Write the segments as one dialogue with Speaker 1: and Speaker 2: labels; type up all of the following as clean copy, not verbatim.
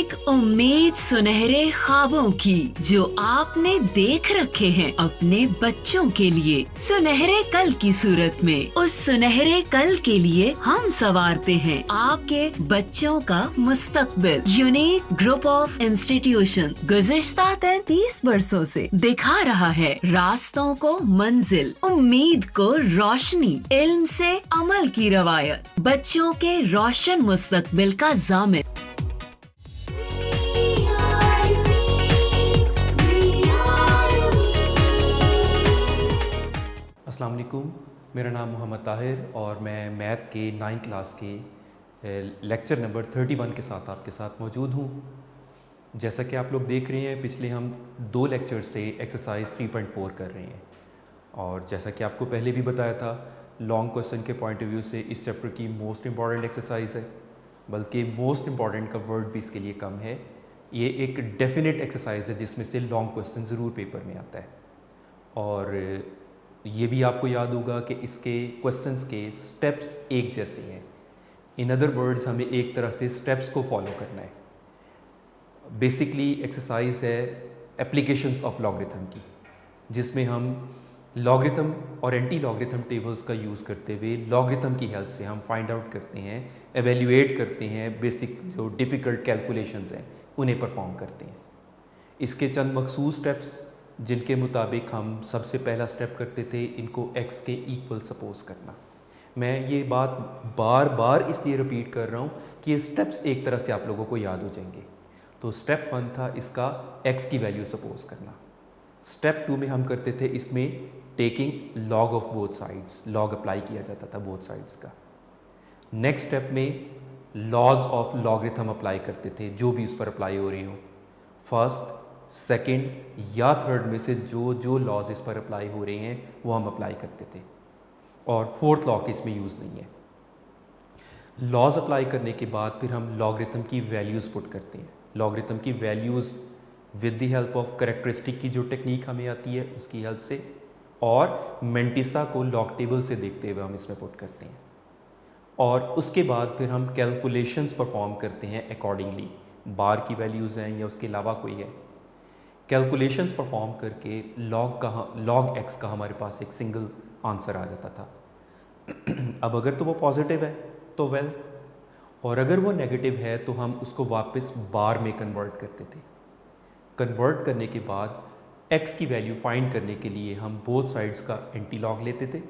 Speaker 1: एक उम्मीद सुनहरे ख्वाबों की जो आपने देख रखे हैं अपने बच्चों के लिए, सुनहरे कल की सूरत में। उस सुनहरे कल के लिए हम संवारते हैं आपके बच्चों का मुस्तकबिल। यूनिक ग्रुप ऑफ इंस्टीट्यूशन गुज़िश्ता 33 वर्षों से दिखा रहा है रास्तों को मंजिल, उम्मीद को रोशनी, इल्म से अमल की रवायत, बच्चों के रोशन मुस्तकबिल का ज़ामिन।
Speaker 2: अस्सलाम वालेकुम, मेरा नाम मोहम्मद ताहिर और मैं मैथ के 9th क्लास के लेक्चर नंबर 31 के साथ आपके साथ मौजूद हूँ। जैसा कि आप लोग देख रहे हैं, पिछले हम 2 लेक्चर से एक्सरसाइज 3.4 कर रहे हैं और जैसा कि आपको पहले भी बताया था, लॉन्ग क्वेश्चन के पॉइंट ऑफ व्यू से इस चैप्टर की मोस्ट इम्पॉर्टेंट एक्सरसाइज है, बल्कि मोस्ट इम्पॉर्टेंट का वर्ड भी इसके लिए कम है। ये एक डेफिनेट एक्सरसाइज है जिसमें से लॉन्ग क्वेश्चन ज़रूर पेपर में आता है और ये भी आपको याद होगा कि इसके क्वेश्चंस के स्टेप्स एक जैसे हैं। इन अदर वर्ड्स, हमें एक तरह से स्टेप्स को फॉलो करना है। बेसिकली एक्सरसाइज है एप्लीकेशंस ऑफ लॉगरिथम की, जिसमें हम लॉगरिथम और एंटी लॉगरिथम टेबल्स का यूज़ करते हुए लॉगरिथम की हेल्प से हम फाइंड आउट करते हैं, एवेल्यूएट करते हैं, बेसिक जो डिफ़िकल्ट कैलकुलेशंस हैं उन्हें परफॉर्म करते हैं। इसके चंद मखसूस स्टेप्स जिनके मुताबिक हम सबसे पहला स्टेप करते थे, इनको x के इक्वल सपोज करना। मैं ये बात बार बार इसलिए रिपीट कर रहा हूँ कि ये स्टेप्स एक तरह से आप लोगों को याद हो जाएंगे। तो स्टेप 1 था इसका x की वैल्यू सपोज करना। स्टेप 2 में हम करते थे इसमें taking log of both sides, log apply किया जाता था बोथ साइड्स का। नेक्स्ट स्टेप में लॉज ऑफ लॉगरिथम अप्लाई करते थे, जो भी उस पर अप्लाई हो रही हो। फर्स्ट, सेकंड या थर्ड में से जो लॉज इस पर अप्लाई हो रहे हैं वो हम अप्लाई करते थे और फोर्थ लॉ के इसमें यूज़ नहीं है। लॉज अप्लाई करने के बाद फिर हम लॉगरिथम की वैल्यूज़ पुट करते हैं। लॉगरिथम की values with the help of characteristic की जो टेक्निक हमें आती है उसकी हेल्प से, और मेंटिसा को लॉग टेबल से देखते हुए हम इसमें पुट करते हैं। और उसके बाद फिर हम कैलकुलेशंस परफॉर्म करते हैं अकॉर्डिंगली, बार की वैल्यूज़ हैं या उसके अलावा कोई है। कैलकुलेशंस परफॉर्म करके लॉग x का हमारे पास एक सिंगल आंसर आ जाता था। अब अगर तो वो पॉजिटिव है तो वेल, और अगर वो नेगेटिव है तो हम उसको वापस बार में कन्वर्ट करते थे। कन्वर्ट करने के बाद x की वैल्यू फाइंड करने के लिए हम बोथ साइड्स का एंटी लॉग लेते थे।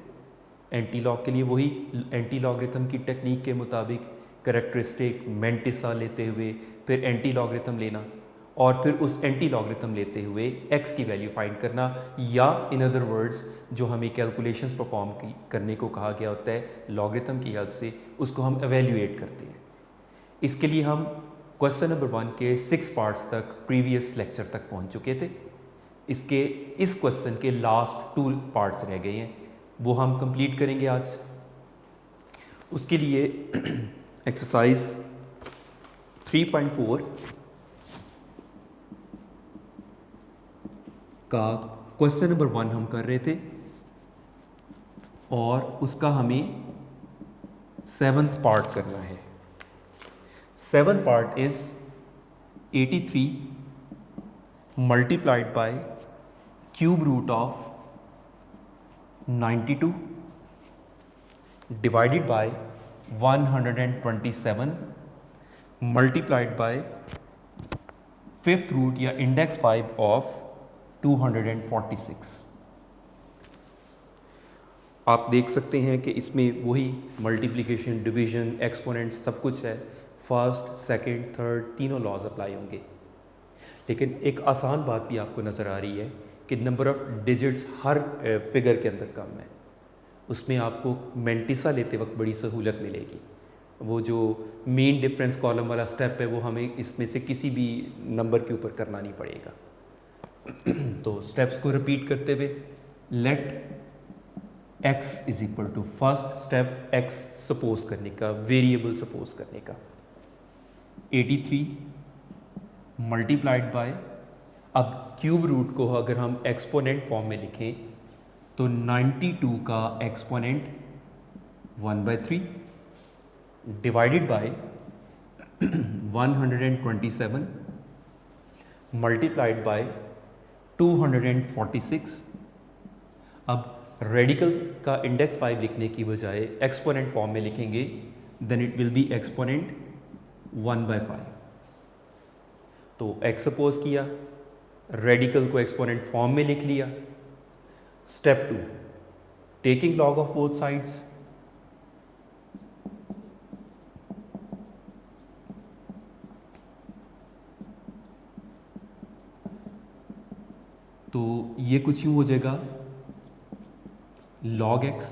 Speaker 2: एंटी लॉग के लिए वही एंटी लॉगरिथम की टेक्निक के मुताबिक कैरेक्टरिस्टिक मेंटिसा लेते हुए फिर एंटी लॉगरिथम लेना और फिर उस एंटी लॉगरिथम लेते हुए x की वैल्यू फाइंड करना, या इन अदर वर्ड्स जो हमें कैलकुलेशंस परफॉर्म करने को कहा गया होता है लॉगरिथम की हेल्प से, उसको हम एवेल्यूएट करते हैं। इसके लिए हम क्वेश्चन नंबर 1 के 6 पार्ट्स तक प्रीवियस लेक्चर तक पहुंच चुके थे। इस क्वेश्चन के लास्ट 2 पार्ट्स रह गए हैं, वो हम कंप्लीट करेंगे आज। उसके लिए एक्सरसाइज 3.4 का क्वेश्चन नंबर 1 हम कर रहे थे और उसका हमें 7th पार्ट करना है। 7th part is 83 multiplied by cube root of 92 divided by 127 multiplied by 5th root या इंडेक्स 5 ऑफ 246। आप देख सकते हैं कि इसमें वही मल्टीप्लिकेशन, डिवीजन, एक्सपोनेंट सब कुछ है। फर्स्ट, सेकंड, थर्ड तीनों लॉज अप्लाई होंगे। लेकिन एक आसान बात भी आपको नज़र आ रही है कि number of digits her figure के अंदर कम है। उसमें आपको मेंटिसा लेते वक्त बड़ी सहूलत मिलेगी। वो जो मीन डिफरेंस कॉलम वाला स्टेप है वो हमें इसमें से किसी भी नंबर के ऊपर करना नहीं पड़ेगा। तो स्टेप्स को रिपीट करते हुए, let x is equal to, first step x suppose करने का, वेरिएबल सपोज करने का, 83 मल्टीप्लाइड बाय, अब क्यूब रूट को अगर हम एक्सपोनेंट फॉर्म में लिखें तो 92 का exponent 1/3 divided by 127 multiplied by 246। अब रेडिकल का इंडेक्स 5 लिखने की बजाय एक्सपोनेंट फॉर्म में लिखेंगे, then it will be exponent 1/5। तो एक्स सपोज किया, रेडिकल को एक्सपोनेंट फॉर्म में लिख लिया। Step 2, taking log of both sides. तो ये कुछ यूँ हो जाएगा, log x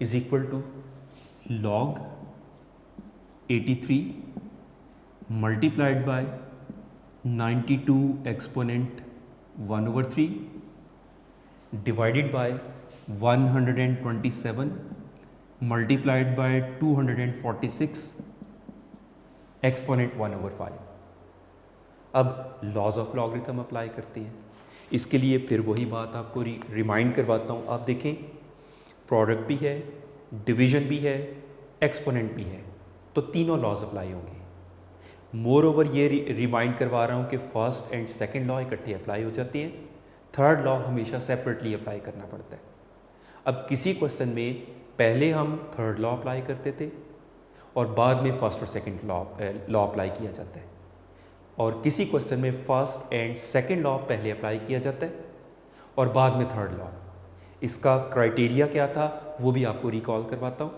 Speaker 2: is equal to log 83 multiplied by 92 exponent 1/3 divided by 127 multiplied by 246 exponent 1/5। अब लॉज ऑफ लॉगरिथम अप्लाई करते हैं। इसके लिए फिर वही बात आपको रिमाइंड करवाता हूँ। आप देखें, प्रोडक्ट भी है, डिवीजन भी है, एक्सपोनेंट भी है, तो तीनों लॉज अप्लाई होंगे। मोर ओवर ये रिमाइंड करवा रहा हूँ कि फर्स्ट एंड सेकंड लॉ इकट्ठे अप्लाई हो जाते हैं, थर्ड लॉ हमेशा सेपरेटली अप्लाई करना पड़ता है। अब किसी क्वेश्चन में पहले हम थर्ड लॉ अप्लाई करते थे और बाद में फर्स्ट और सेकंड लॉ अप्लाई किया जाता है, और किसी क्वेश्चन में फर्स्ट एंड सेकंड लॉ पहले अप्लाई किया जाता है और बाद में थर्ड लॉ। इसका क्राइटेरिया क्या था वो भी आपको रिकॉल करवाता हूँ।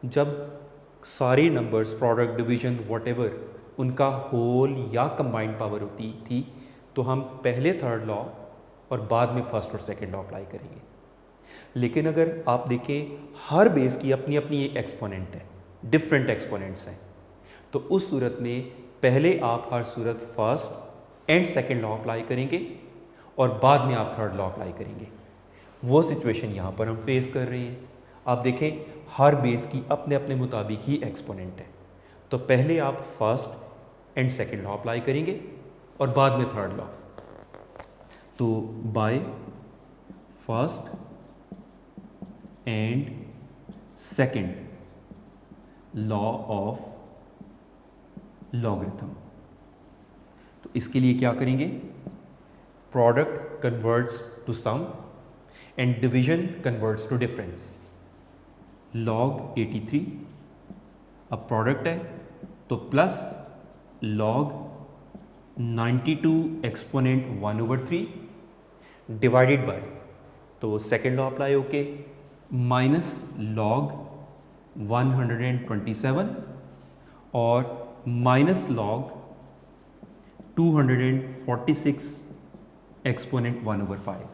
Speaker 2: जब सारे नंबर्स, प्रोडक्ट, डिवीजन, व्हाटएवर, उनका होल या कंबाइंड पावर होती थी, तो हम पहले थर्ड लॉ और बाद में फर्स्ट और सेकंड लॉ अप्लाई करेंगे। लेकिन अगर आप देखें, हर बेस की अपनी अपनी एक एक्सपोनेंट है, डिफरेंट एक्सपोनेंट्स हैं, तो उस सूरत में पहले आप हर सूरत first and second law apply करेंगे और बाद में आप थर्ड लॉ अप्लाई करेंगे। वो सिचुएशन यहाँ पर हम फेस कर रहे हैं। आप देखें, हर बेस की अपने अपने मुताबिक ही एक्सपोनेंट है, तो पहले आप first and second law apply करेंगे और बाद में थर्ड लॉ। तो by first and second law of logarithm, तो इसके लिए क्या करेंगे, product converts to sum and division converts to difference. log 83 अब प्रोडक्ट है तो plus log 92 exponent 1/3 divided by, तो सेकेंड लॉ अप्लाई होके माइनस log 127 और माइनस log 246 एक्सपोनेंट 1/5।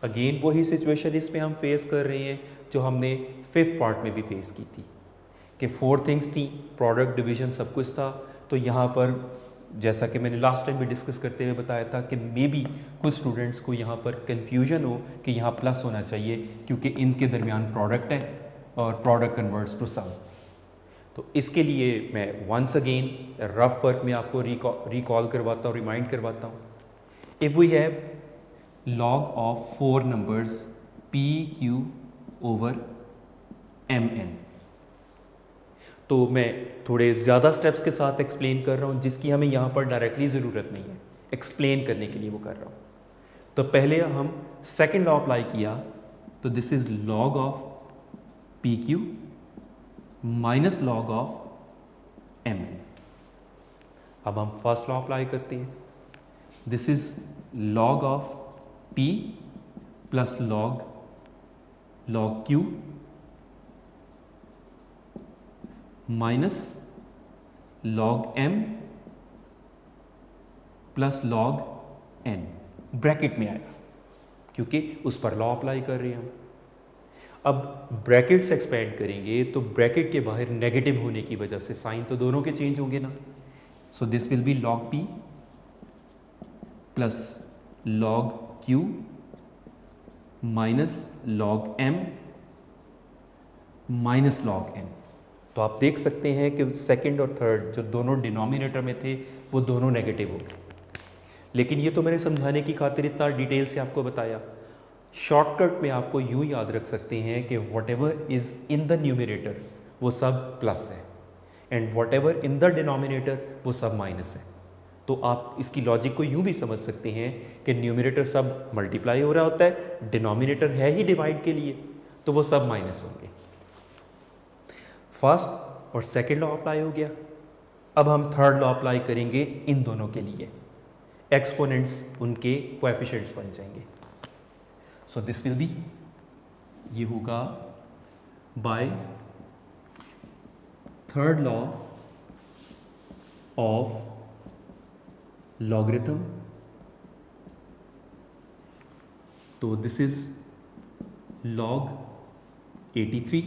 Speaker 2: अगेन वही सिचुएशन इसमें हम फेस कर रहे हैं जो हमने फिफ्थ पार्ट में भी फेस की थी कि 4 थिंग्स थी, प्रोडक्ट, डिवीजन, सब कुछ था। तो यहाँ पर जैसा कि मैंने लास्ट टाइम भी डिस्कस करते हुए बताया था कि मे बी कुछ स्टूडेंट्स को यहाँ पर कन्फ्यूजन हो कि यहाँ प्लस होना चाहिए क्योंकि इनके दरमियान प्रोडक्ट है और प्रोडक्ट कन्वर्ट्स टू सम। तो इसके लिए मैं वंस अगेन रफ वर्क में आपको रिकॉल करवाता हूँ, रिमाइंड करवाता हूँ। If we have log of 4 numbers p, q over mn, तो मैं थोड़े ज़्यादा स्टेप्स के साथ एक्सप्लेन कर रहा हूँ जिसकी हमें यहाँ पर डायरेक्टली ज़रूरत नहीं है, एक्सप्लेन करने के लिए वो कर रहा हूँ। तो पहले हम सेकेंड लॉ अप्लाई किया, तो this is log of P Q minus log of mn। अब हम फर्स्ट लॉ अप्लाई करते हैं, this is log of P plus log Q minus log M plus log N, bracket में आएगा क्योंकि उस पर लॉ अप्लाई कर रहे हैं हम। अब ब्रैकेट से एक्सपेंड करेंगे तो ब्रैकेट के बाहर नेगेटिव होने की वजह से साइन तो दोनों के चेंज होंगे ना। So this will be log P plus log Q minus log M minus log N। तो आप देख सकते हैं कि सेकंड और थर्ड जो दोनों डिनोमिनेटर में थे वो दोनों नेगेटिव हो गए। लेकिन ये तो मैंने समझाने की खातिर इतना डिटेल से आपको बताया। शॉर्टकट में आपको यूँ याद रख सकते हैं कि whatever is in the numerator वो सब प्लस है, and what ever in the denominator वो सब माइनस है। तो आप इसकी लॉजिक को यूँ भी समझ सकते हैं कि न्यूमरेटर सब मल्टीप्लाई हो रहा होता है, डिनोमिनेटर है ही डिवाइड के लिए, तो वो सब माइनस होंगे। फर्स्ट और सेकेंड लॉ अप्लाई हो गया। अब हम थर्ड लॉ अप्लाई करेंगे इन दोनों के लिए। एक्सपोनेंट्स उनके कोएफिशिएंट्स बन जाएंगे। सो दिस विल बी, ये होगा by third law of logarithm. तो दिस इज log 83।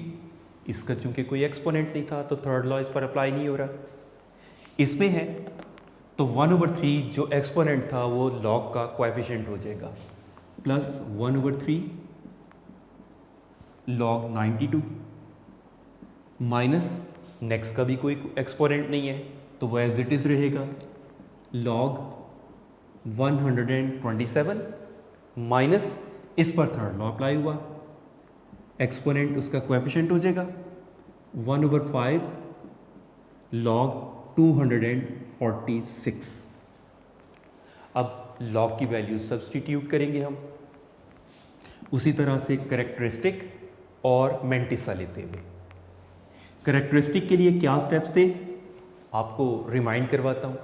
Speaker 2: इसका चूंकि कोई एक्सपोनेंट नहीं था तो थर्ड लॉ इस पर अप्लाई नहीं हो रहा। इसमें है तो 1/3 जो एक्सपोनेंट था वो log का कोएफिशिएंट हो जाएगा, प्लस 1/3 log 92 माइनस नेक्स्ट का भी कोई एक्सपोनेंट नहीं है तो वो एज इट इज रहेगा log 127 माइनस इस पर थर्ड लॉ अप्लाई हुआ, एक्सपोनेंट उसका कोएफिशिएंट हो जाएगा 1/5 log 246। अब log की वैल्यू सब्सटीट्यूट करेंगे हम, उसी तरह से करेक्टरिस्टिक और मेंटिसा लेते हुए। करेक्टरिस्टिक के लिए क्या स्टेप्स थे आपको रिमाइंड करवाता हूँ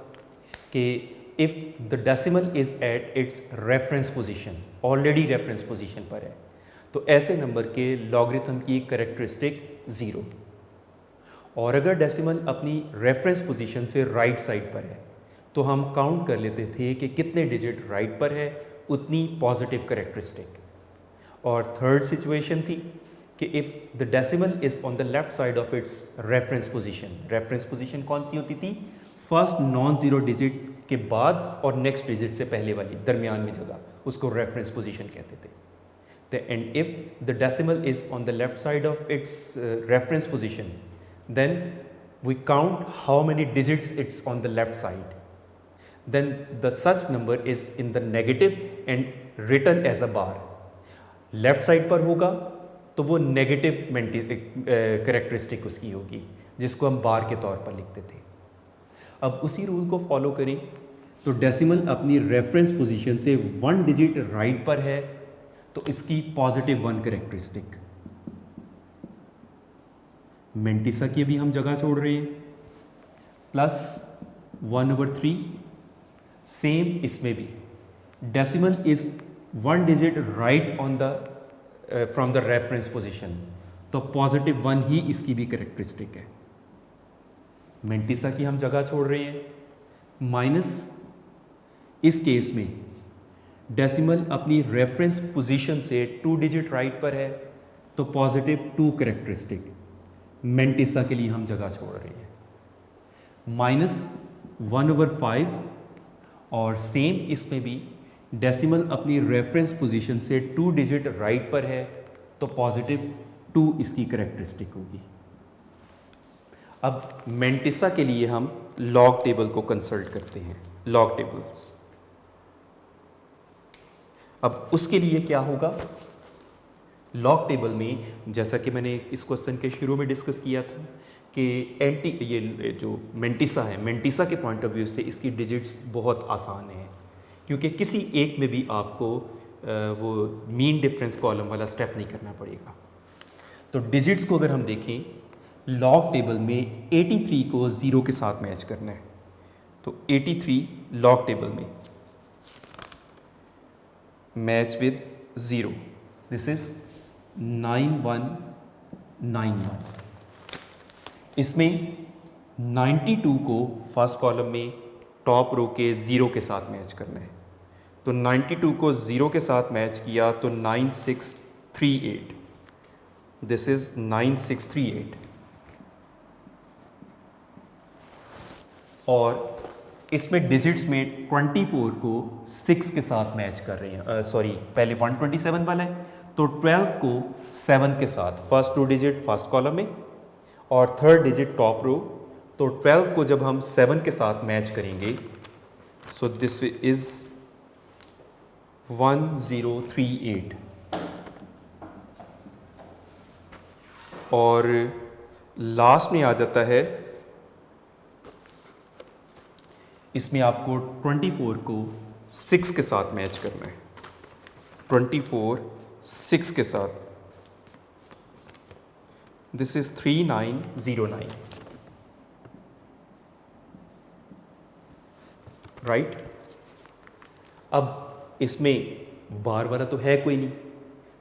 Speaker 2: कि if the decimal is at its reference position, already reference position पर है, तो ऐसे नंबर के लॉगरिथम की करेक्टरिस्टिक 0। और अगर डेसिमल अपनी रेफरेंस पोजीशन से राइट साइड पर है तो हम काउंट कर लेते थे कि कितने डिजिट राइट पर है उतनी पॉजिटिव करेक्टरिस्टिक। और थर्ड सिचुएशन थी कि if the decimal is on the left side of its reference position. Reference position कौन सी होती थी? फर्स्ट नॉन ज़ीरो डिजिट के बाद और नेक्स्ट डिजिट से पहले वाली दरमियान में जगह, उसको रेफरेंस पोजीशन कहते थे। And if the decimal is on the left side of its reference position, then we count how many digits it's on the left side, then the such number is in the negative and written as a bar. Left side पर होगा तो वो negative characteristic उसकी होगी जिसको हम बार के तौर पर लिखते थे। अब उसी रूल को फॉलो करें तो डेसिमल अपनी रेफरेंस पोजीशन से 1 डिजिट राइट पर है तो इसकी पॉजिटिव 1 करेक्टरिस्टिक। मेंटिसा की भी हम जगह छोड़ रहे हैं, प्लस 1/3। सेम इसमें भी decimal is 1 digit right on the from the reference position, तो पॉजिटिव 1 ही इसकी भी करेक्टरिस्टिक है। मेंटिसा की हम जगह छोड़ रहे हैं, माइनस इस केस में डेसिमल अपनी रेफरेंस पोजीशन से 2 डिजिट राइट पर है तो पॉजिटिव 2 करेक्टरिस्टिक। मेंटिसा के लिए हम जगह छोड़ रहे हैं, माइनस 1/5। और सेम इसमें भी डेसिमल अपनी रेफरेंस पोजीशन से 2 डिजिट राइट पर है तो पॉजिटिव 2 इसकी करेक्टरिस्टिक होगी। अब मेंटिसा के लिए हम लॉग टेबल को कंसल्ट करते हैं, लॉग टेबल्स। अब उसके लिए क्या होगा, लॉग टेबल में जैसा कि मैंने इस क्वेश्चन के शुरू में डिस्कस किया था कि ये जो मेंटिसा है, मेंटिसा के पॉइंट ऑफ व्यू से इसकी डिजिट्स बहुत आसान है, क्योंकि किसी एक में भी आपको वो मीन डिफरेंस कॉलम वाला स्टेप नहीं करना पड़ेगा। तो डिजिट्स को अगर हम देखें लॉग टेबल में 83 को 0 के साथ मैच करना है, तो 83 लॉग टेबल में मैच विद 0, दिस इज 9191। इसमें 92 को फर्स्ट कॉलम में टॉप रो के 0 के साथ मैच करना है, तो 92 को 0 के साथ मैच किया तो 9638, दिस इज 9638। और इसमें डिजिट्स में 24 को 6 के साथ मैच कर रहे हैं, सॉरी पहले 127 वाला है तो 12 को 7 के साथ, फर्स्ट 2 डिजिट फर्स्ट कॉलम में और थर्ड डिजिट टॉप रो, तो 12 को जब हम 7 के साथ मैच करेंगे सो दिस इज 1038। और लास्ट में आ जाता है इसमें आपको 24 को 6 के साथ मैच करना है। 24 6 के साथ, दिस इज 3909, राइट। अब इसमें बार बार तो है कोई नहीं,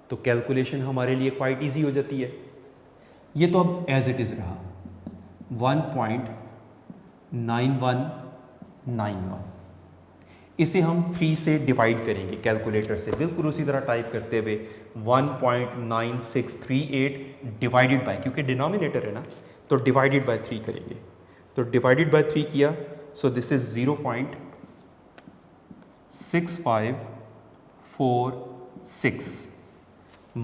Speaker 2: तो कैलकुलेशन हमारे लिए क्वाइट इजी हो जाती है। ये तो अब एज इट इज़ रहा 1.9191। इसे हम 3 से डिवाइड करेंगे कैलकुलेटर से, बिल्कुल उसी तरह टाइप करते हुए 1.9638 डिवाइडेड बाय, क्योंकि डिनोमिनेटर है ना, तो डिवाइडेड बाय 3 करेंगे। तो डिवाइडेड बाय 3 किया, सो दिस इज 0.6546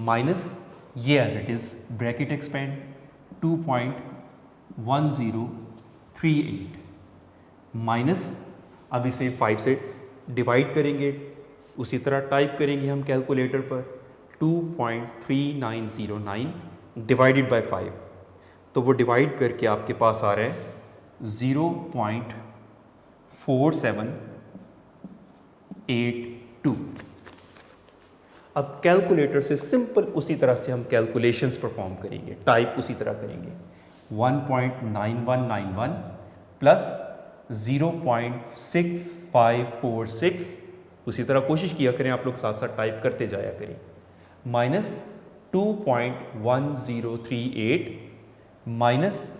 Speaker 2: माइनस ये as it is bracket expand 2.1038 minus, अब इसे 5 से डिवाइड करेंगे, उसी तरह टाइप करेंगे हम कैलकुलेटर पर 2.3909 डिवाइडेड बाय 5, तो वो डिवाइड करके आपके पास आ रहा है 0.4782। अब कैलकुलेटर से सिंपल उसी तरह से हम कैलकुलेशंस परफॉर्म करेंगे, टाइप उसी तरह करेंगे 1.9191 प्लस 0.6546, उसी तरह कोशिश किया करें आप लोग, साथ साथ टाइप करते जाया करें, माइनस 2.1038 माइनस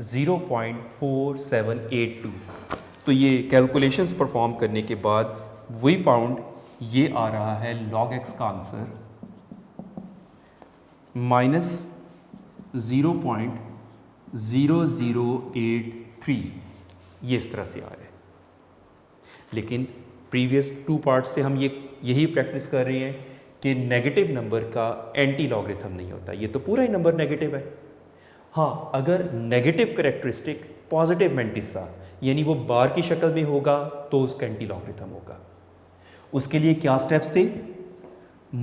Speaker 2: 0.4782। तो ये कैलकुलेशंस परफॉर्म करने के बाद वी फाउंड ये आ रहा है log x का आंसर माइनस 0.0083, ये इस तरह से आ रहा है। लेकिन प्रीवियस 2 पार्ट्स से हम यही प्रैक्टिस कर रहे हैं कि नेगेटिव नंबर का एंटी लॉगरिथम नहीं होता, ये तो पूरा ही नंबर नेगेटिव है। हाँ, अगर नेगेटिव करेक्टरिस्टिक पॉजिटिव मैंटिसा यानी वो बार की शक्ल में होगा तो उसका एंटी लॉगरिथम होगा। उसके लिए क्या स्टेप्स थे,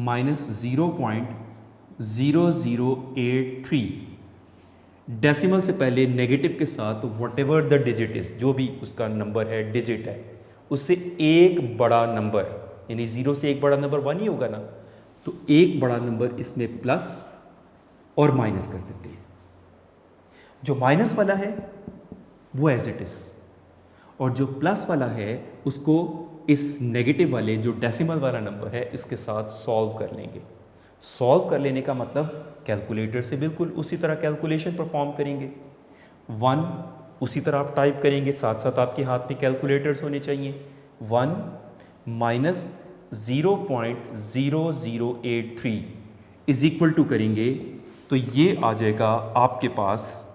Speaker 2: माइनस 0.0083, डेसिमल से पहले नेगेटिव के साथ व्हाटएवर द डिजिट इज, जो भी उसका नंबर है, डिजिट है, उससे एक बड़ा नंबर, यानी 0 से एक बड़ा नंबर 1 ही होगा ना, तो एक बड़ा नंबर इसमें प्लस और माइनस कर देते हैं। जो माइनस वाला है वो एज इट इज, और जो प्लस वाला है उसको इस नेगेटिव वाले जो डेसिमल वाला नंबर है इसके साथ सॉल्व कर लेंगे। सॉल्व कर लेने का मतलब कैलकुलेटर से बिल्कुल उसी तरह कैलकुलेशन परफॉर्म करेंगे। 1 उसी तरह आप टाइप करेंगे, साथ साथ आपके हाथ में कैलकुलेटर्स होने चाहिए। 1 माइनस 0.0083 इज इक्वल टू करेंगे तो ये आ जाएगा आपके पास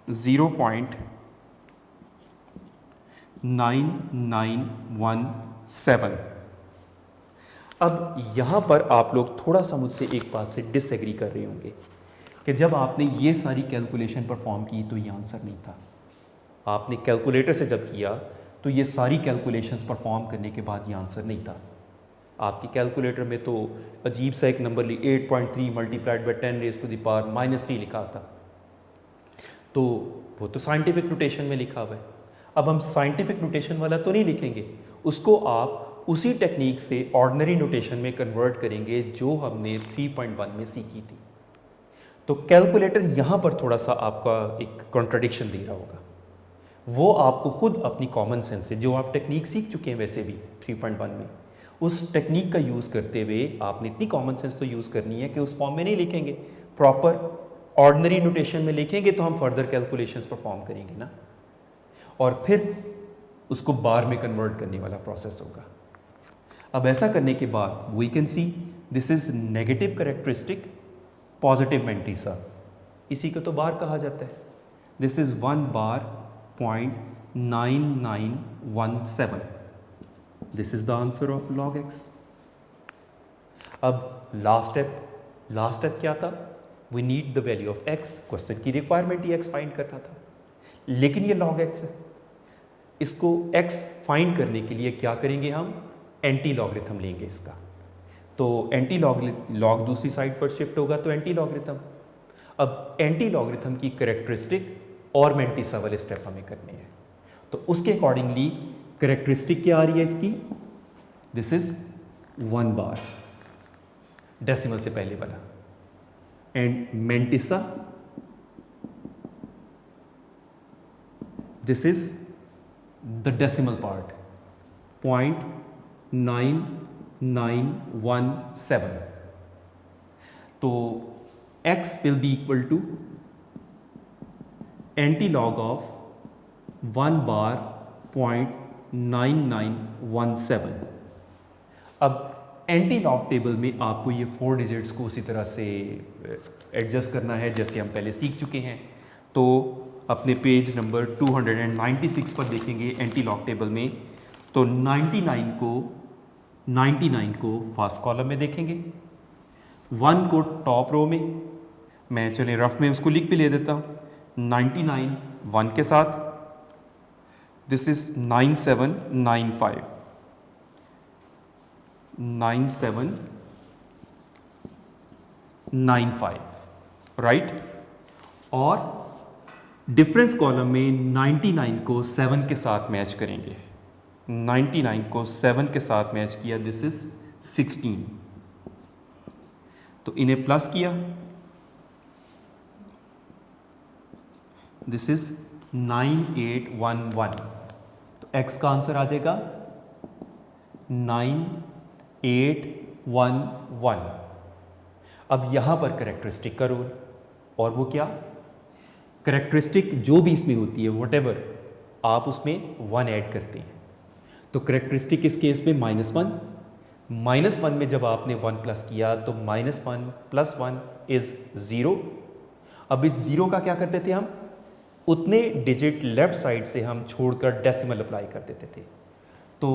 Speaker 2: 0.9917। अब यहाँ पर आप लोग थोड़ा सा मुझसे एक बात से डिसएग्री कर रहे होंगे कि जब आपने ये सारी कैलकुलेशन परफॉर्म की तो ये आंसर नहीं था। आपने कैलकुलेटर से जब किया तो ये सारी कैलकुलेशंस परफॉर्म करने के बाद ये आंसर नहीं था। आपकी कैलकुलेटर में तो अजीब सा एक नंबर 8.3 मल्टीप्लाइड बाई 10⁻³ लिखा था, तो वो तो साइंटिफिक नोटेशन में लिखा हुआ है। अब हम साइंटिफिक नोटेशन वाला तो नहीं लिखेंगे, उसको आप उसी टेक्निक से ऑर्डिनरी नोटेशन में कन्वर्ट करेंगे जो हमने 3.1 में सीखी थी। तो कैलकुलेटर यहाँ पर थोड़ा सा आपका एक कॉन्ट्रडिक्शन दे रहा होगा, वो आपको खुद अपनी कॉमन सेंस से, जो आप टेक्निक सीख चुके हैं वैसे भी 3.1 में, उस टेक्निक का यूज़ करते हुए आपने इतनी कॉमन सेंस तो यूज़ करनी है कि उस फॉर्म में नहीं लिखेंगे, प्रॉपर ऑर्डिनरी नोटेशन में लिखेंगे तो हम फर्दर कैलकुलेशंस परफॉर्म करेंगे ना, और फिर उसको बार में कन्वर्ट करने वाला प्रोसेस होगा। अब ऐसा करने के बाद we can see this is negative characteristic positive mantissa, इसी को तो बार कहा जाता है। This is 1 bar 0.9917, this is the answer of log x। अब लास्ट स्टेप क्या था, we need the value of x, question की रिक्वायरमेंट ही x फाइंड करना था, लेकिन ये log x है। इसको x फाइंड करने के लिए क्या करेंगे, हम एंटी लॉगरिथम लेंगे इसका, तो एंटी लॉग दूसरी साइड पर शिफ्ट होगा तो एंटी लॉगरिथम। अब एंटी लॉगरिथम की करेक्टरिस्टिक और मैंटिसा वाले स्टेप हमें करने हैं, तो उसके अकॉर्डिंगली करेक्टरिस्टिक क्या आ रही है इसकी, दिस इज 1 बार, डेसिमल से पहले वाला, and mantissa this is the decimal part 0.9917. तो x will be equal to antilog of 1 bar 0.9917. अब एंटीलॉग टेबल में आपको ये 4 डिजिट्स को उसी तरह से एडजस्ट करना है जैसे हम पहले सीख चुके हैं। तो अपने पेज नंबर 296 पर देखेंगे एंटीलॉग टेबल में, तो 99 को फर्स्ट कॉलम में देखेंगे, 1 को टॉप रो में, मैं चले रफ में उसको लिख भी ले देता हूँ, 99 1 के साथ, दिस इज 9795 9795, राइट। और डिफरेंस कॉलम में 99 को 7 के साथ मैच करेंगे, 99 को 7 के साथ मैच किया, दिस इज 16, तो इन्हें प्लस किया, दिस इज 9811, तो x का आंसर आ जाएगा 9811। अब यहां पर करेक्टरिस्टिक का रोल, और वो क्या, करेक्टरिस्टिक जो भी इसमें होती है वॉटेवर, आप उसमें 1 ऐड करते हैं। तो करेक्टरिस्टिक इस केस में -1, -1 में जब आपने 1 प्लस किया तो -1 + 1 इज 0। अब इस 0 का क्या करते थे हम, उतने डिजिट लेफ्ट साइड से हम छोड़कर डेसिमल अप्लाई कर देते थे। तो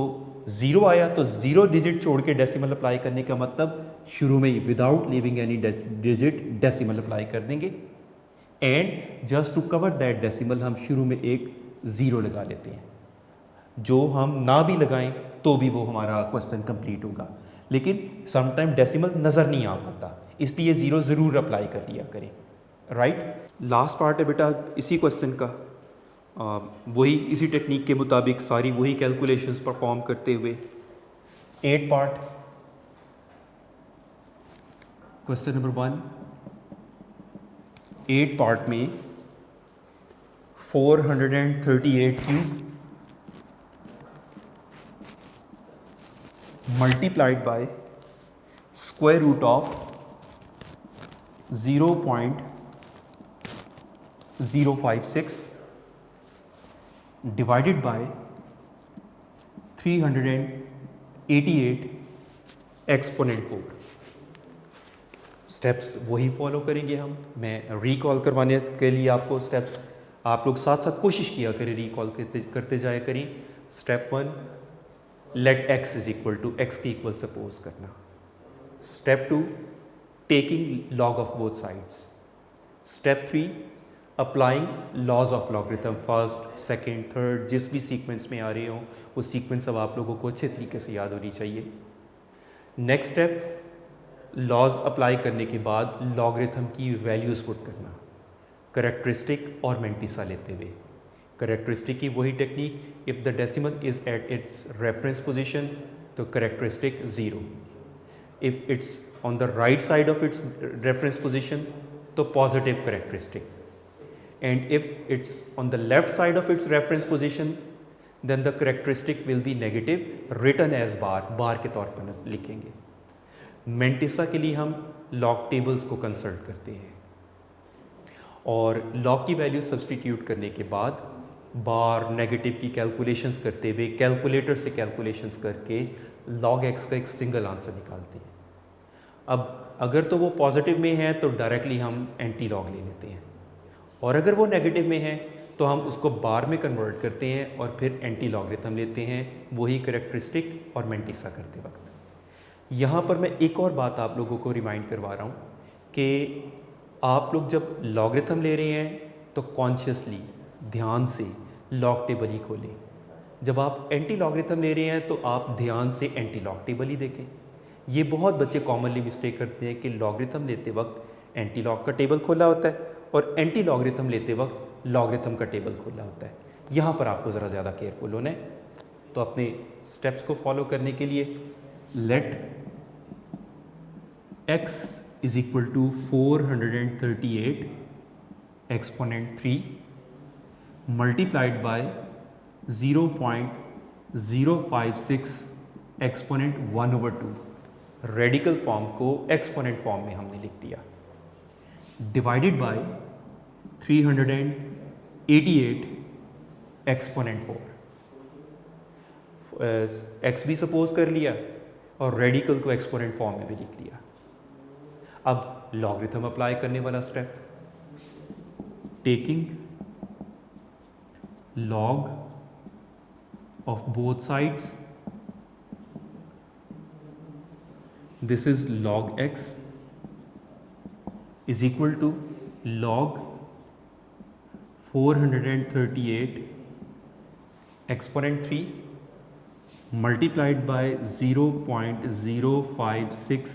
Speaker 2: 0 आया तो 0 डिजिट छोड़ के डेसिमल अप्लाई करने का मतलब शुरू में ही without leaving any digit decimal apply कर देंगे, and just to cover that decimal हम शुरू में एक 0 लगा लेते हैं। जो हम ना भी लगाएं तो भी वो हमारा क्वेश्चन कंप्लीट होगा, लेकिन समटाइम डेसिमल नज़र नहीं आ पाता, इसलिए 0 ज़रूर अप्लाई कर लिया करें, राइट। लास्ट पार्ट है बेटा इसी क्वेश्चन का, वही इसी टेक्निक के मुताबिक सारी वही कैलकुलेशंस परफॉर्म करते हुए 8 पार्ट। क्वेश्चन नंबर 1, 8 पार्ट में 438 cube multiplied by square root of 0.056 divided by 388 exponent 4। Steps वही फॉलो करेंगे हम, मैं रिकॉल करवाने के लिए आपको स्टेप्स आप लोग साथ साथ कोशिश किया करें, रिकॉल करते जाया करें। Step 1, let x is equal to x के इक्वल सपोज करना। Step 2, taking log of both sides. Step 3, applying laws of logarithm, first second third जिस भी सीक्वेंस में आ रहे हों वो सीक्वेंस अब आप लोगों को अच्छे तरीके से याद होनी चाहिए। नेक्स्ट स्टेप, लॉज अप्लाई करने के बाद लॉगरिथम की वैल्यूज़ पुट करना, करेक्टरिस्टिक और मेंटिसा लेते हुए। करेक्टरिस्टिक की वही technique, if the decimal is at its reference position तो characteristic 0, if it's on the right side of its reference position तो positive characteristic, and if it's on the left side of its reference position then the characteristic will be negative, written as bar के तौर पर लिखेंगे। Mantissa के लिए हम log tables को consult करते हैं और लॉग की वैल्यू सब्सटीट्यूट करने के बाद बार नेगेटिव की कैलकुलेशंस करते हुए कैलकुलेटर से कैलकुलेशंस करके log x का एक सिंगल आंसर निकालते हैं। अब अगर तो वो पॉजिटिव में है तो डायरेक्टली हम एंटी लॉग ले लेते हैं, और अगर वो नेगेटिव में है तो हम उसको बार में कन्वर्ट करते हैं और फिर एंटी लॉगरिथम लेते हैं, वही करेक्टरिस्टिक और मेंटिसा करते वक्त। यहाँ पर मैं एक और बात आप लोगों को रिमाइंड करवा रहा हूँ कि आप लोग जब लॉगरिथम ले रहे हैं तो कॉन्शियसली ध्यान से लॉग टेबल ही खोलें, जब आप एंटी लॉगरिथम ले रहे हैं तो आप ध्यान से एंटी लॉग टेबल ही देखें। ये बहुत बच्चे कॉमनली मिस्टेक करते हैं कि लॉगरिथम लेते वक्त एंटी लॉग का टेबल खोला होता है और एंटी लॉगरिथम लेते वक्त लॉगरिथम का टेबल खोला होता है। यहाँ पर आपको ज़रा ज़्यादा केयरफुल होना है। तो अपने स्टेप्स को फॉलो करने के लिए let x is equal to 438 exponent 3 multiplied by 0.056 exponent 1/2। Radical form को एक्सपोनेंट फॉर्म में हमने लिख दिया, डिवाइडेड बाय 388 एक्सपोनेंट 4। x भी सपोज कर लिया और रेडिकल को एक्सपोनेंट फॉर्म में भी लिख लिया। अब लॉगरिथम अप्लाई करने वाला step, taking log of both sides, this is log x is equal to log 438 exponent 3 multiplied by 0.056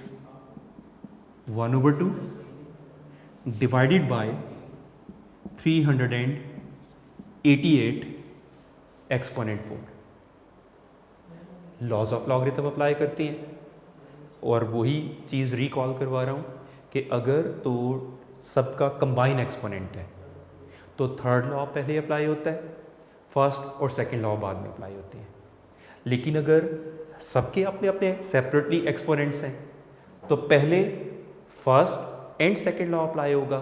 Speaker 2: 1/2 divided by 388 exponent 4। Laws of logarithm apply करते हैं और वही चीज़ रिकॉल करवा रहा हूँ कि अगर तो सबका कंबाइन एक्सपोनेंट है तो थर्ड लॉ पहले अप्लाई होता है, फर्स्ट और सेकंड लॉ बाद में अप्लाई होते हैं। लेकिन अगर सबके अपने अपने सेपरेटली एक्सपोनेंट्स हैं तो पहले first and second law apply होगा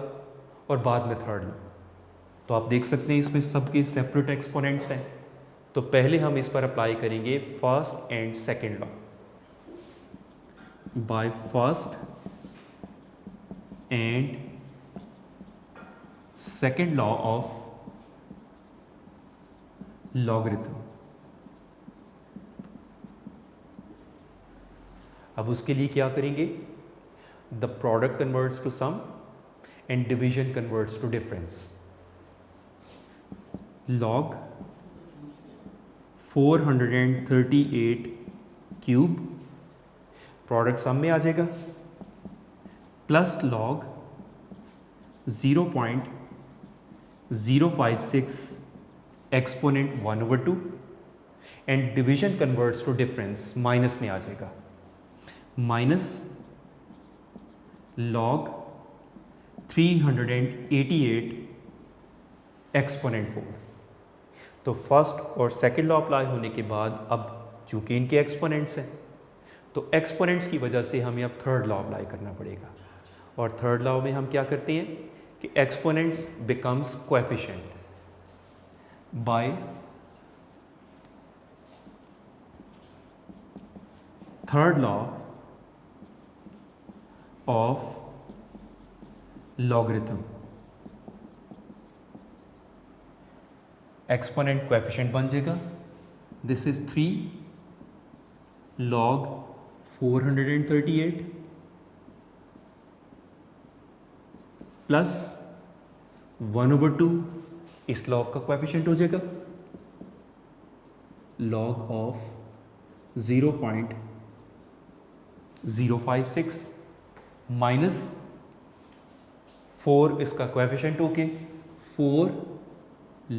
Speaker 2: और बाद में थर्ड लॉ। तो आप देख सकते हैं इसमें सबके सेपरेट एक्सपोनेंट्स हैं, तो पहले हम इस पर अप्लाई करेंगे first and second law. By first and second law of logarithm. अब उसके लिए क्या करेंगे, the product converts to sum and division converts to difference. log 438 cube product sum में आ जाएगा, plus log 0.056 exponent 1/2 and division converts to difference minus में आ जाएगा, माइनस log 388 एक्सपोनेंट 4। तो फर्स्ट और सेकंड लॉ अप्लाई होने के बाद अब चूंकि इनके एक्सपोनेंट्स हैं तो एक्सपोनेंट्स की वजह से हमें अब थर्ड लॉ अप्लाई करना पड़ेगा। और थर्ड लॉ में हम क्या करते हैं कि exponents becomes coefficient by third law of logarithm. Exponent coefficient बन जाएगा, दिस इज 3 log 438 प्लस 1/2 इस लॉग का कोएफिशिएंट हो जाएगा, log ऑफ 0.056 माइनस 4 इसका कोएफिशिएंट होके 4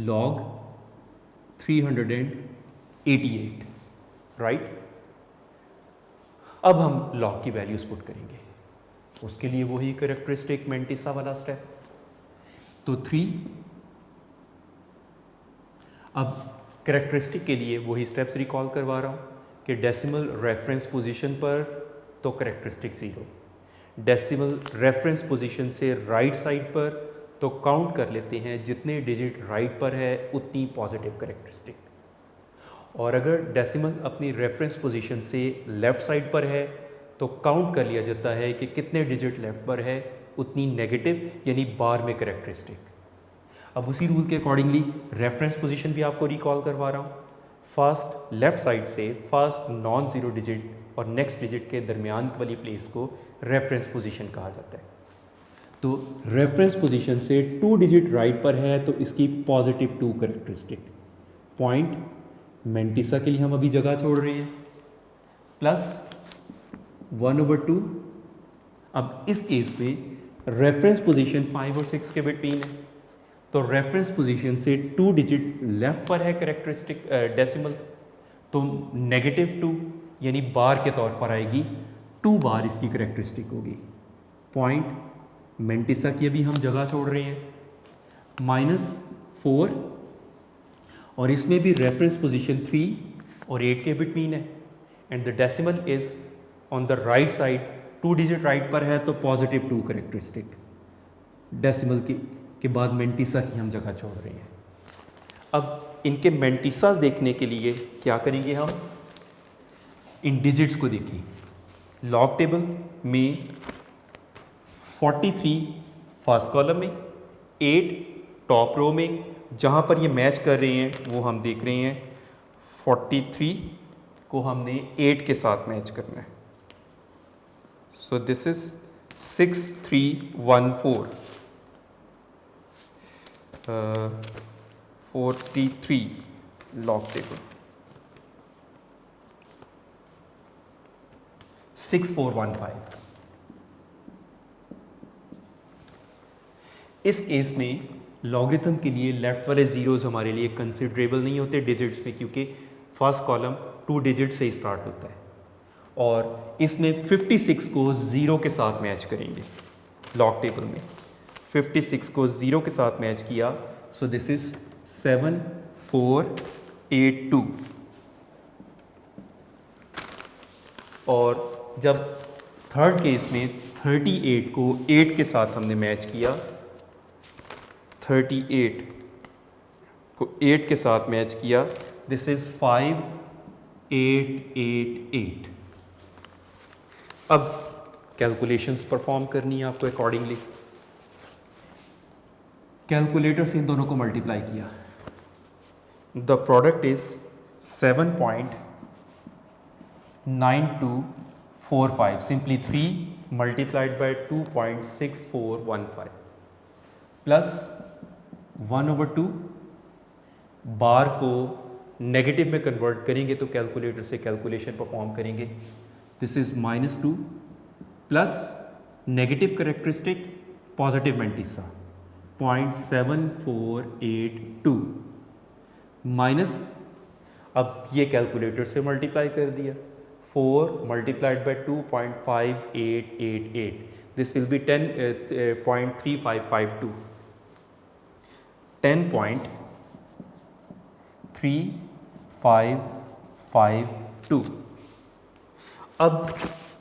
Speaker 2: log 388, राइट। अब हम लॉग की वैल्यूज पुट करेंगे, उसके लिए वही कैरेक्टरिस्टिक मेंटिसा वाला स्टेप। तो 3, अब कैरेक्टरिस्टिक के लिए वही स्टेप्स रिकॉल करवा रहा हूँ कि डेसिमल रेफरेंस पोजीशन पर तो कैरेक्टरिस्टिक 0, डेसिमल रेफरेंस पोजीशन से राइट साइड पर तो काउंट कर लेते हैं जितने डिजिट राइट पर है उतनी पॉजिटिव कैरेक्टरिस्टिक, और अगर डेसिमल अपनी रेफरेंस पोजीशन से लेफ़्ट साइड पर है तो काउंट कर लिया जाता है कि कितने डिजिट लेफ़्ट पर है उतनी नेगेटिव यानी बार में कैरेक्टरिस्टिक। अब उसी रूल के अकॉर्डिंगली रेफरेंस पोजीशन भी आपको रिकॉल करवा रहा हूँ। फर्स्ट लेफ़्ट साइड से फर्स्ट नॉन ज़ीरो डिजिट और नेक्स्ट डिजिट के दरमियान वाली प्लेस को रेफरेंस पोजीशन कहा जाता है। तो रेफरेंस पोजीशन से 2 डिजिट राइट पर है तो इसकी पॉजिटिव 2 कैरेक्टरिस्टिक। पॉइंट मेंटिसा के लिए हम अभी जगह छोड़ रहे हैं, प्लस 1/2। अब इस केस में रेफरेंस पोजीशन 5 और 6 के बिटवीन है, तो रेफरेंस पोजीशन से 2 डिजिट लेफ्ट पर है कैरेक्टरिस्टिक डेसिमल, तो -2 यानी बार के तौर पर आएगी, 2 बार इसकी करेक्टरिस्टिक होगी। पॉइंट मेंटिसा की अभी हम जगह छोड़ रहे हैं, -4 और इसमें भी रेफरेंस पोजीशन 3 और 8 के बिटवीन है and the decimal is on the right side, 2 digit right पर है तो +2 करेक्टरिस्टिक। डेसिमल के बाद मेंटिसा की हम जगह छोड़ रहे हैं। अब इनके मेंटिसास देखने के लिए क्या करेंगे, हम इन डिजिट्स को देखें। लॉग टेबल में 43 फर्स्ट कॉलम में, 8 टॉप रो में, जहाँ पर ये मैच कर रहे हैं वो हम देख रहे हैं 43 को हमने 8 के साथ मैच करना है। सो दिस इज 6314 43 लॉग टेबल 6415। इस केस में लॉगरिथम के लिए लेफ्ट वाले जीरोज हमारे लिए कंसिडरेबल नहीं होते डिजिट्स में, क्योंकि फर्स्ट कॉलम 2 डिजिट से ही स्टार्ट होता है और इसमें 56 को 0 के साथ मैच करेंगे। लॉग टेबल में 56 को 0 के साथ मैच किया, सो दिस इज 7482। और जब थर्ड केस में 38 को 8 के साथ हमने मैच किया, 38 को 8 के साथ मैच किया, दिस इज 5888। अब कैलकुलेशंस परफॉर्म करनी है आपको अकॉर्डिंगली। कैलकुलेटर से इन दोनों को मल्टीप्लाई किया, the product is 7.9245, simply 3 multiplied bye 2.6415 plus 1/2। बार को नेगेटिव में कन्वर्ट करेंगे तो कैलकुलेटर से कैलकुलेशन परफॉर्म करेंगे। This is -2 plus negative characteristic positive mantissa 0.7482 minus, अब ये कैलकुलेटर से मल्टीप्लाई कर दिया, 4 multiplied by 2.5888, this will be 10.3552 10.3552। अब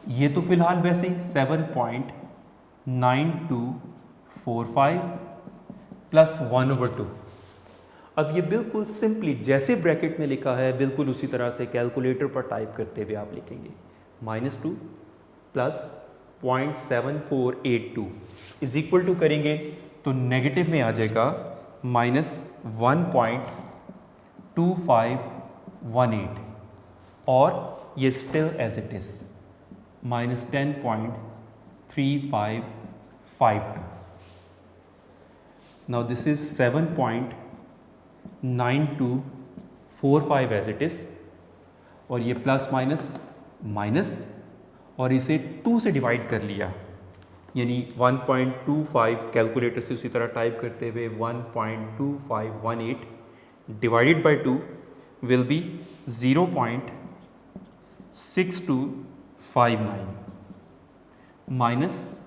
Speaker 2: ये तो फिलहाल वैसे ही 7.9245 प्लस 1/2। अब ये बिल्कुल सिंपली जैसे ब्रैकेट में लिखा है बिल्कुल उसी तरह से कैलकुलेटर पर टाइप करते हुए आप लिखेंगे, -2 प्लस 0.7482 इज इक्वल टू करेंगे तो नेगेटिव में आ जाएगा -1.2518 और ये still as it is -10.3552। Now this is 7.9245 as it is, और ये प्लस माइनस माइनस और इसे 2 से डिवाइड कर लिया, यानी 1.25 कैलकुलेटर से उसी तरह टाइप करते हुए 1.2518 divided by 2 will be 0.6259 minus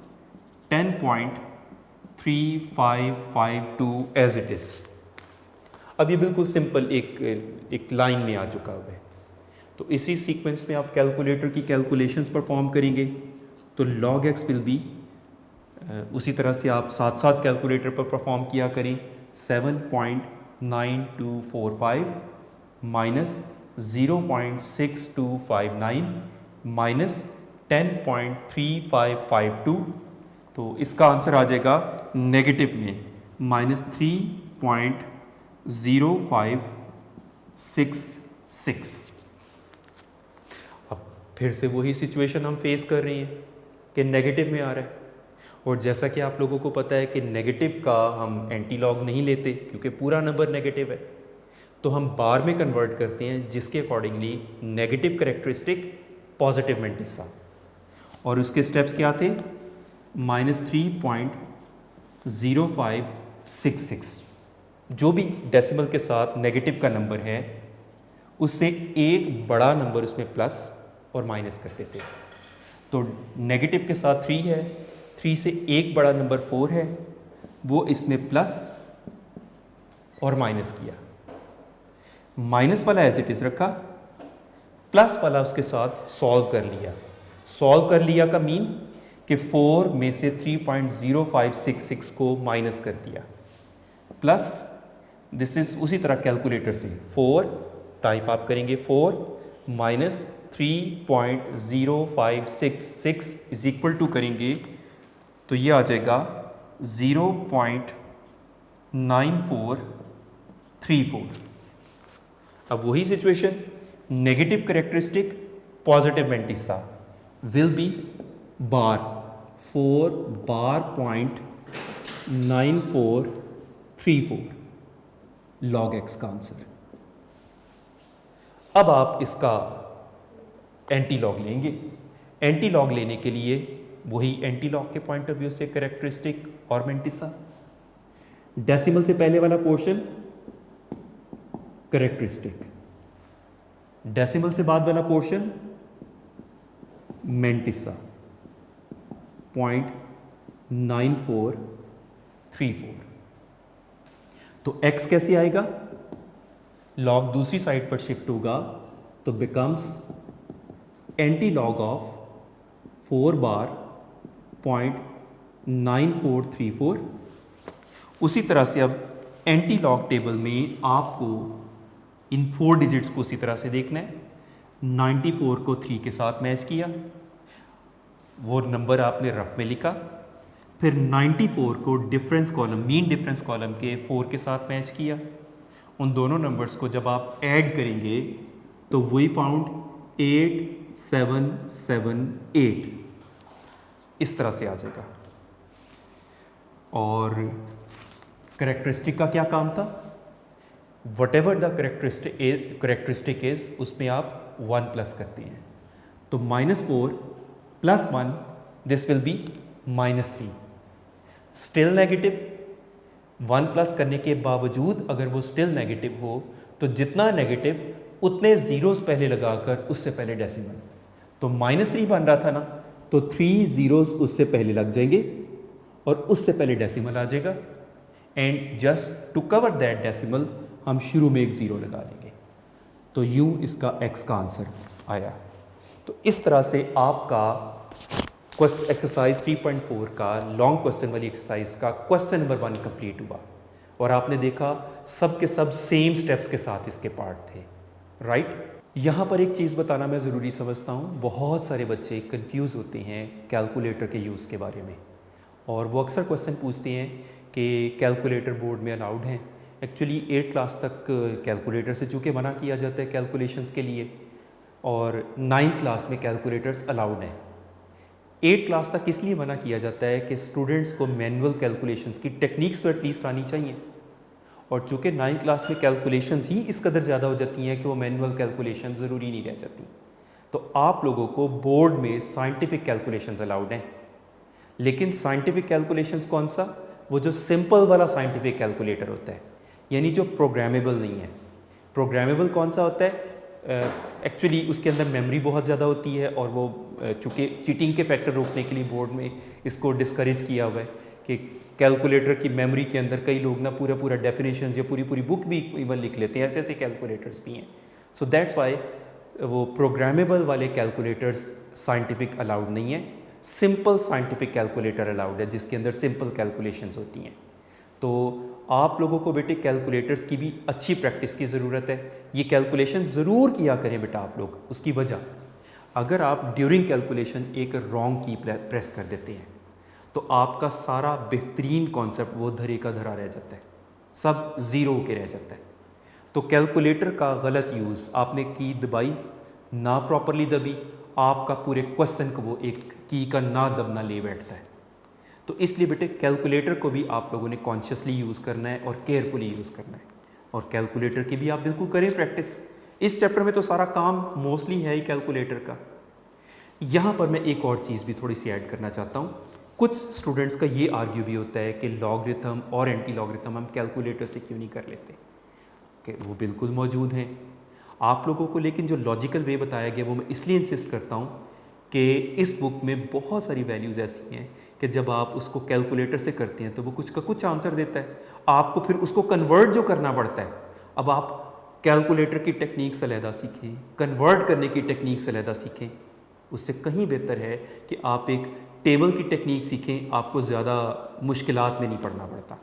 Speaker 2: 10.3552 as it is. अब ये बिल्कुल सिंपल एक लाइन में आ चुका है। तो इसी सीक्वेंस में आप कैलकुलेटर की कैलकुलेशंस परफॉर्म करेंगे तो log x विल बी उसी तरह से आप साथ साथ कैलकुलेटर पर परफॉर्म किया करें, 7.9245 माइनस 0.6259 माइनस 10.3552, तो इसका आंसर आ जाएगा नेगेटिव में -3.0566। अब फिर से वही सिचुएशन हम फेस कर रहे हैं कि नेगेटिव में आ रहा है, और जैसा कि आप लोगों को पता है कि नेगेटिव का हम एंटी लॉग नहीं लेते क्योंकि पूरा नंबर नेगेटिव है, तो हम बार में कन्वर्ट करते हैं जिसके accordingly negative characteristic positive mantissa, और उसके स्टेप्स क्या थे, -3.0566। जो भी डेसिमल के साथ नेगेटिव का नंबर है उससे एक बड़ा नंबर उसमें प्लस और माइनस करते थे। तो नेगेटिव के साथ 3 है, 3 से एक बड़ा नंबर 4 है, वो इसमें प्लस और माइनस किया। माइनस वाला एज इट इज रखा, प्लस वाला उसके साथ सॉल्व कर लिया। सॉल्व कर लिया का मीन कि 4 में से 3.0566 को माइनस कर दिया, प्लस दिस इज उसी तरह कैलकुलेटर से 4 टाइप आप करेंगे, 4 माइनस 3.0566 इज इक्वल टू करेंगे तो ये आ जाएगा 0.9434। अब वही सिचुएशन, negative characteristic positive mantissa will be bar 4 bar point 9434 log x का आंसर। अब आप इसका एंटी लॉग लेंगे। एंटी लॉग लेने के लिए वही एंटी लॉग के पॉइंट ऑफ व्यू से करेक्टरिस्टिक और मेंटिसा, डेसिमल से पहले वाला पोर्शन करेक्टरिस्टिक, डेसिमल से बाद वाला पोर्शन मेंटिसा 0.9434। तो x कैसे आएगा, लॉग दूसरी साइड पर शिफ्ट होगा तो बिकम्स एंटी लॉग ऑफ 4 बार 0.9434। उसी तरह से अब एंटी लॉग टेबल में आपको इन 4 डिजिट्स को उसी तरह से देखना है। 94 को 3 के साथ मैच किया, वो नंबर आपने रफ में लिखा, फिर 94 को difference column, mean difference column के 4 के साथ मैच किया। उन दोनों नंबर्स को जब आप ऐड करेंगे तो वही फाउंड 8778 इस तरह से आ जाएगा। और करेक्टरिस्टिक का क्या काम था, what ever the characteristic is उसमें आप 1 प्लस करते हैं। तो -4 + 1 this will be -3, still negative. 1 plus करने के बावजूद अगर वो स्टिल नेगेटिव हो तो जितना नेगेटिव उतने जीरोस पहले लगाकर उससे पहले डेसिमल। तो -3 बन रहा था ना, तो 3 जीरोस उससे पहले लग जाएंगे और उससे पहले डेसिमल आ जाएगा। And just to cover that decimal हम शुरू में एक ज़ीरो लगा लेंगे। तो यूँ इसका x का आंसर आया। तो इस तरह से आपका एक्सरसाइज 3.4 का लॉन्ग क्वेश्चन वाली एक्सरसाइज का क्वेश्चन नंबर 1 कंप्लीट हुआ। और आपने देखा सब के सब सेम स्टेप्स के साथ इसके पार्ट थे, राइट। यहाँ पर एक चीज़ बताना मैं ज़रूरी समझता हूँ, बहुत सारे बच्चे कंफ्यूज होते हैं कैलकुलेटर के यूज़ के बारे में, और वो अक्सर क्वेश्चन पूछते हैं कि कैलकुलेटर बोर्ड में अलाउड हैं। एक्चुअली 8 क्लास तक कैलकुलेटर से चूँकि मना किया जाता है कैलकुलेशंस के लिए, और 9th क्लास में कैलकुलेटर्स अलाउड हैं। 8 क्लास तक इसलिए मना किया जाता है कि स्टूडेंट्स को मैनुअल कैलकुलेशंस की टेक्निक्स तो एटलीस्ट आनी चाहिए, और चूँकि 9th क्लास में कैलकुलेशंस ही इस कदर ज़्यादा हो जाती हैं कि वो मैनुअल कैलकुलेशन ज़रूरी नहीं रह जाती। तो आप लोगों को बोर्ड में साइंटिफिक कैलकुलेशंस अलाउड हैं, लेकिन साइंटिफिक कैलकुलेशंस कौन सा, वो जो सिंपल वाला साइंटिफिक कैलकुलेटर होता है, यानी जो प्रोग्रामेबल नहीं है। प्रोग्रामेबल कौन सा होता है, एक्चुअली उसके अंदर मेमोरी बहुत ज़्यादा होती है, और वो चूँकि चीटिंग के फैक्टर रोकने के लिए बोर्ड में इसको डिस्करेज किया हुआ है कि कैलकुलेटर की मेमोरी के अंदर कई लोग ना पूरा डेफिनेशंस या पूरी बुक भी इवन लिख लेते हैं, ऐसे कैलकुलेटर्स भी हैं। सो दैट्स वाई वो प्रोग्रामेबल वाले कैलकुलेटर्स साइंटिफिक अलाउड नहीं है। सिंपल साइंटिफिक कैलकुलेटर अलाउड है जिसके अंदर सिंपल कैलकुलेशंस होती हैं। तो आप लोगों को बेटे कैलकुलेटर्स की भी अच्छी प्रैक्टिस की ज़रूरत है। ये कैलकुलेशन ज़रूर किया करें बेटा आप लोग। उसकी वजह, अगर आप ड्यूरिंग कैलकुलेशन एक रॉन्ग की प्रेस कर देते हैं तो आपका सारा बेहतरीन कॉन्सेप्ट वो धरे का धरा रह जाता है, सब ज़ीरो के रह जाता है। तो कैलकुलेटर का गलत यूज़, आपने की दबाई ना प्रॉपरली दबी, आपका पूरे क्वेश्चन को वो एक की का ना दबना ले बैठता है। तो इसलिए बेटे कैलकुलेटर को भी आप लोगों ने कॉन्शियसली यूज़ करना है और केयरफुली यूज़ करना है, और कैलकुलेटर की भी आप बिल्कुल करें प्रैक्टिस। इस चैप्टर में तो सारा काम मोस्टली है ही कैलकुलेटर का। यहाँ पर मैं एक और चीज़ भी थोड़ी सी ऐड करना चाहता हूँ। कुछ स्टूडेंट्स का ये आर्ग्यू भी होता है कि लॉगरिथम और एंटी लॉगरिथम हम कैलकुलेटर से क्यों नहीं कर लेते, कि वो बिल्कुल मौजूद हैं। आप लोगों को लेकिन जो लॉजिकल वे बताया गया वो मैं इसलिए इंसिस्ट करता हूँ कि इस बुक में बहुत सारी वैल्यूज़ ऐसी हैं कि जब आप उसको कैलकुलेटर से करते हैं तो वो कुछ का कुछ आंसर देता है, आपको फिर उसको कन्वर्ट जो करना पड़ता है। अब आप कैलकुलेटर की टेक्निक से अलहदा सीखें, कन्वर्ट करने की टेक्निक से अलहदा सीखें, उससे कहीं बेहतर है कि आप एक टेबल की टेक्निक सीखें, आपको ज़्यादा मुश्किलात में नहीं पड़ना पड़ता।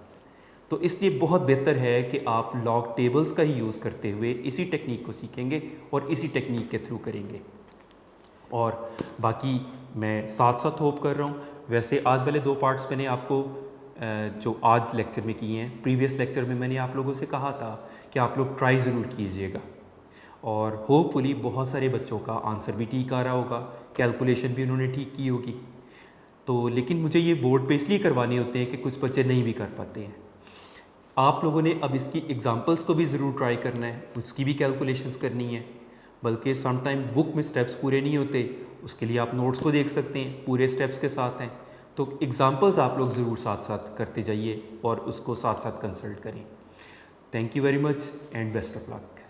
Speaker 2: तो इसलिए बहुत बेहतर है कि आप लॉग टेबल्स का ही यूज़ करते हुए इसी टेक्निक को सीखेंगे और इसी टेक्निक के थ्रू करेंगे। और बाकी मैं साथ साथ होप कर रहा हूँ। वैसे आज वाले 2 पार्ट्स मैंने आपको जो आज लेक्चर में किए हैं, प्रीवियस लेक्चर में मैंने आप लोगों से कहा था कि आप लोग ट्राई ज़रूर कीजिएगा और होपफुली बहुत सारे बच्चों का आंसर भी ठीक आ रहा होगा, कैलकुलेशन भी उन्होंने ठीक की होगी। तो लेकिन मुझे ये बोर्ड पे इसलिए करवाने होते हैं कि कुछ बच्चे नहीं भी कर पाते हैं। आप लोगों ने अब इसकी एग्जांपल्स को भी ज़रूर ट्राई करना है, उसकी भी कैलकुलेशंस करनी है। बल्कि समटाइम बुक में स्टेप्स पूरे नहीं होते, उसके लिए आप नोट्स को देख सकते हैं, पूरे स्टेप्स के साथ हैं। तो एग्जांपल्स आप लोग ज़रूर साथ साथ करते जाइए और उसको साथ साथ कंसल्ट करें। Thank you very much and best of luck.